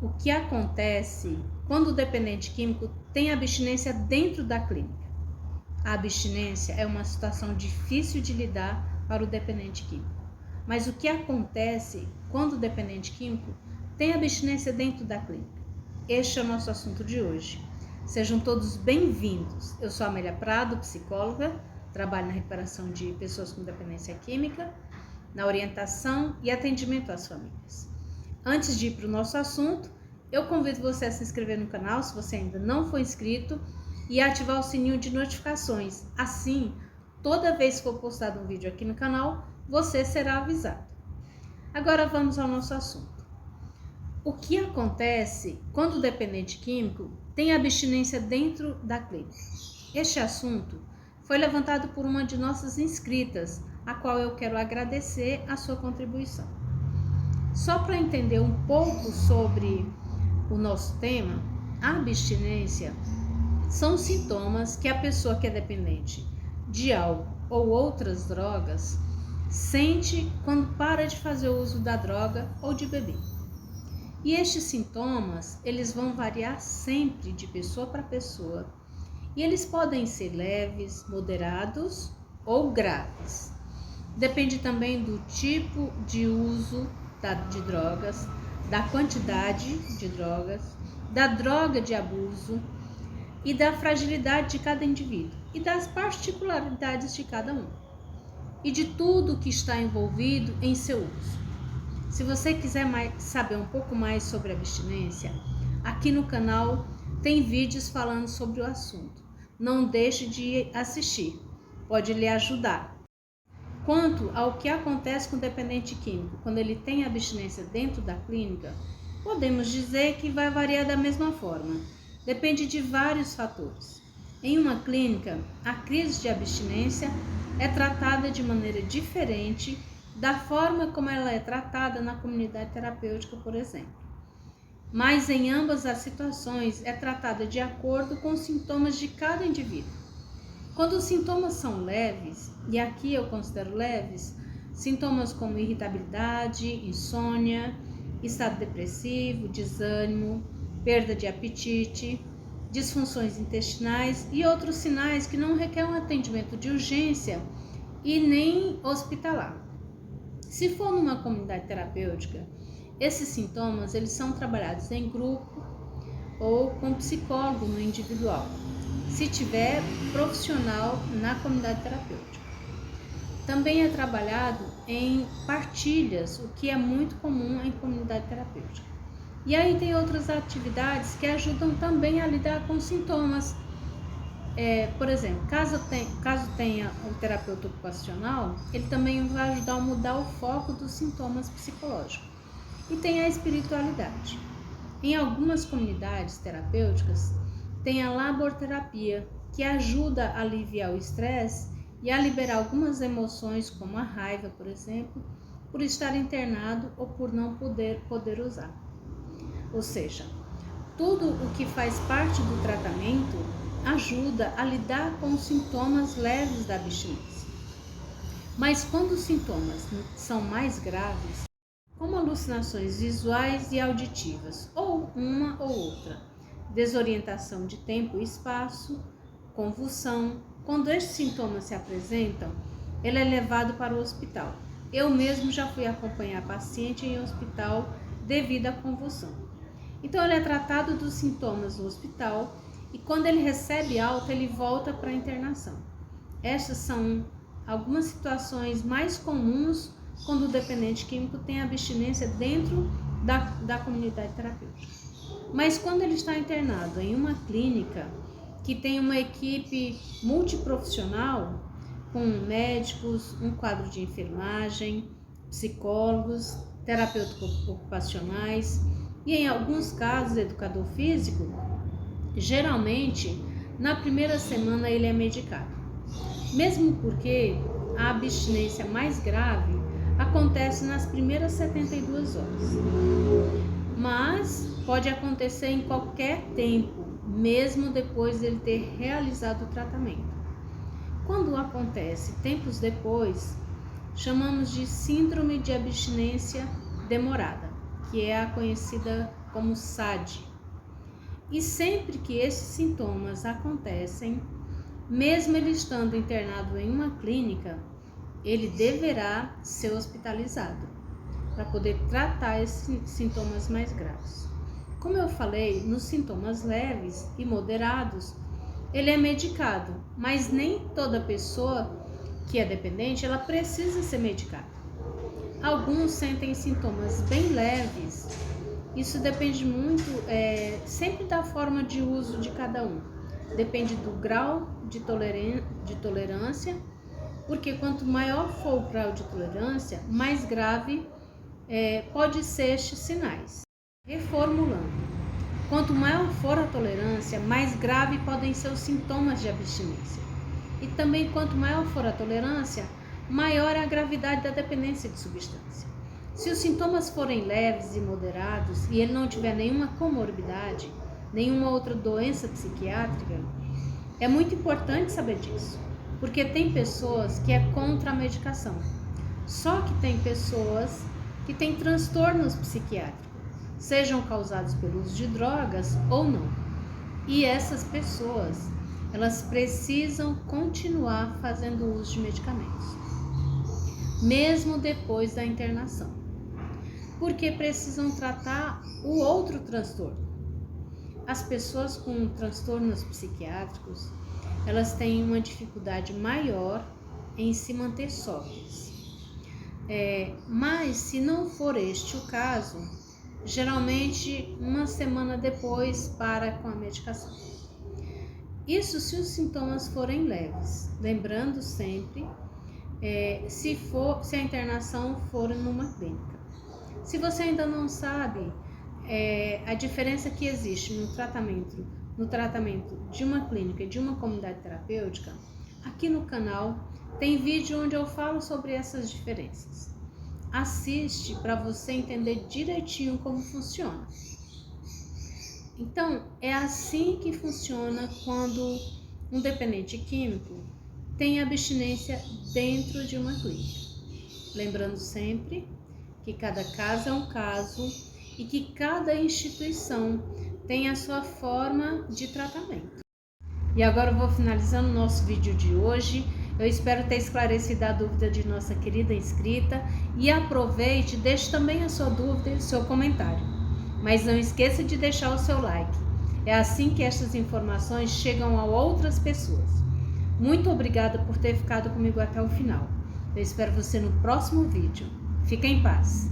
O que acontece quando o dependente químico tem abstinência dentro da clínica? A abstinência é uma situação difícil de lidar para o dependente químico. Mas o que acontece quando o dependente químico tem abstinência dentro da clínica? Este é o nosso assunto de hoje. Sejam todos bem-vindos. Eu sou Amélia Prado, psicóloga, trabalho na recuperação de pessoas com dependência química, na orientação e atendimento às famílias. Antes de ir para o nosso assunto, eu convido você a se inscrever no canal se você ainda não for inscrito e ativar o sininho de notificações. Assim, toda vez que for postado um vídeo aqui no canal, você será avisado. Agora vamos ao nosso assunto. O que acontece quando o dependente químico tem abstinência dentro da clínica? Este assunto foi levantado por uma de nossas inscritas, a qual eu quero agradecer a sua contribuição. Só para entender um pouco sobre o nosso tema, a abstinência são sintomas que a pessoa que é dependente de álcool ou outras drogas sente quando para de fazer o uso da droga ou de beber. E estes sintomas, eles vão variar sempre de pessoa para pessoa. E eles podem ser leves, moderados ou graves. Depende também do tipo de uso de drogas, da quantidade de drogas, da droga de abuso e da fragilidade de cada indivíduo e das particularidades de cada um e de tudo que está envolvido em seu uso. Se você quiser saber um pouco mais sobre abstinência, aqui no canal tem vídeos falando sobre o assunto. Não deixe de assistir, pode lhe ajudar. Quanto ao que acontece com o dependente químico quando ele tem abstinência dentro da clínica, podemos dizer que vai variar da mesma forma. Depende de vários fatores. Em uma clínica, a crise de abstinência é tratada de maneira diferente da forma como ela é tratada na comunidade terapêutica, por exemplo. Mas em ambas as situações é tratada de acordo com os sintomas de cada indivíduo. Quando os sintomas são leves, e aqui eu considero leves, sintomas como irritabilidade, insônia, estado depressivo, desânimo, perda de apetite, disfunções intestinais e outros sinais que não requerem um atendimento de urgência e nem hospitalar. Se for numa comunidade terapêutica, esses sintomas eles são trabalhados em grupo ou com psicólogo no individual, se tiver profissional na comunidade terapêutica. Também é trabalhado em partilhas, o que é muito comum em comunidade terapêutica. E aí tem outras atividades que ajudam também a lidar com sintomas. Por exemplo, caso tenha um terapeuta ocupacional, ele também vai ajudar a mudar o foco dos sintomas psicológicos. E tem a espiritualidade. Em algumas comunidades terapêuticas, tem a laborterapia, que ajuda a aliviar o estresse e a liberar algumas emoções, como a raiva, por exemplo, por estar internado ou por não poder usar. Ou seja, tudo o que faz parte do tratamento ajuda a lidar com os sintomas leves da abstinência. Mas quando os sintomas são mais graves, como alucinações visuais e auditivas, ou uma ou outra, desorientação de tempo e espaço, convulsão, quando estes sintomas se apresentam, ele é levado para o hospital. Eu mesmo já fui acompanhar paciente em hospital devido à convulsão. Então ele é tratado dos sintomas no hospital e quando ele recebe alta, ele volta para a internação. Estas são algumas situações mais comuns quando o dependente químico tem abstinência dentro da comunidade terapêutica. Mas quando ele está internado em uma clínica que tem uma equipe multiprofissional, com médicos, um quadro de enfermagem, psicólogos, terapeutas ocupacionais e, em alguns casos, educador físico, geralmente, na primeira semana ele é medicado. Mesmo porque a abstinência mais grave acontece nas primeiras 72 horas. Mas pode acontecer em qualquer tempo, mesmo depois de ele ter realizado o tratamento. Quando acontece tempos depois, chamamos de síndrome de abstinência demorada. que é a conhecida como SAD. E sempre que esses sintomas acontecem, mesmo ele estando internado em uma clínica, ele deverá ser hospitalizado para poder tratar esses sintomas mais graves. Como eu falei, nos sintomas leves e moderados, ele é medicado, mas nem toda pessoa que é dependente, ela precisa ser medicada. Alguns sentem sintomas bem leves. Isso depende muito, sempre da forma de uso de cada um. Depende do grau de tolerância, porque quanto maior for o grau de tolerância, mais grave pode ser estes sinais. Reformulando, quanto maior for a tolerância, mais grave podem ser os sintomas de abstinência. E também quanto maior for a tolerância, maior é a gravidade da dependência de substância. Se os sintomas forem leves e moderados e ele não tiver nenhuma comorbidade, nenhuma outra doença psiquiátrica, é muito importante saber disso, porque tem pessoas que é contra a medicação. Só que tem pessoas que têm transtornos psiquiátricos, sejam causados pelo uso de drogas ou não. E essas pessoas, elas precisam continuar fazendo uso de medicamentos, mesmo depois da internação, porque precisam tratar o outro transtorno. As pessoas com transtornos psiquiátricos, elas têm uma dificuldade maior em se manter sóbrias. Mas se não for este o caso, geralmente uma semana depois para com a medicação. Isso se os sintomas forem leves, lembrando sempre se a internação for numa clínica. Se você ainda não sabe a diferença que existe no tratamento de uma clínica e de uma comunidade terapêutica, aqui no canal tem vídeo onde eu falo sobre essas diferenças. Assiste para você entender direitinho como funciona. Então, é assim que funciona quando um dependente químico tem abstinência dentro de uma clínica. Lembrando sempre que cada caso é um caso e que cada instituição tem a sua forma de tratamento. E agora eu vou finalizando o nosso vídeo de hoje. Eu espero ter esclarecido a dúvida de nossa querida inscrita e aproveite, deixe também a sua dúvida e o seu comentário. Mas não esqueça de deixar o seu like. É assim que estas informações chegam a outras pessoas. Muito obrigada por ter ficado comigo até o final. Eu espero você no próximo vídeo. Fique em paz.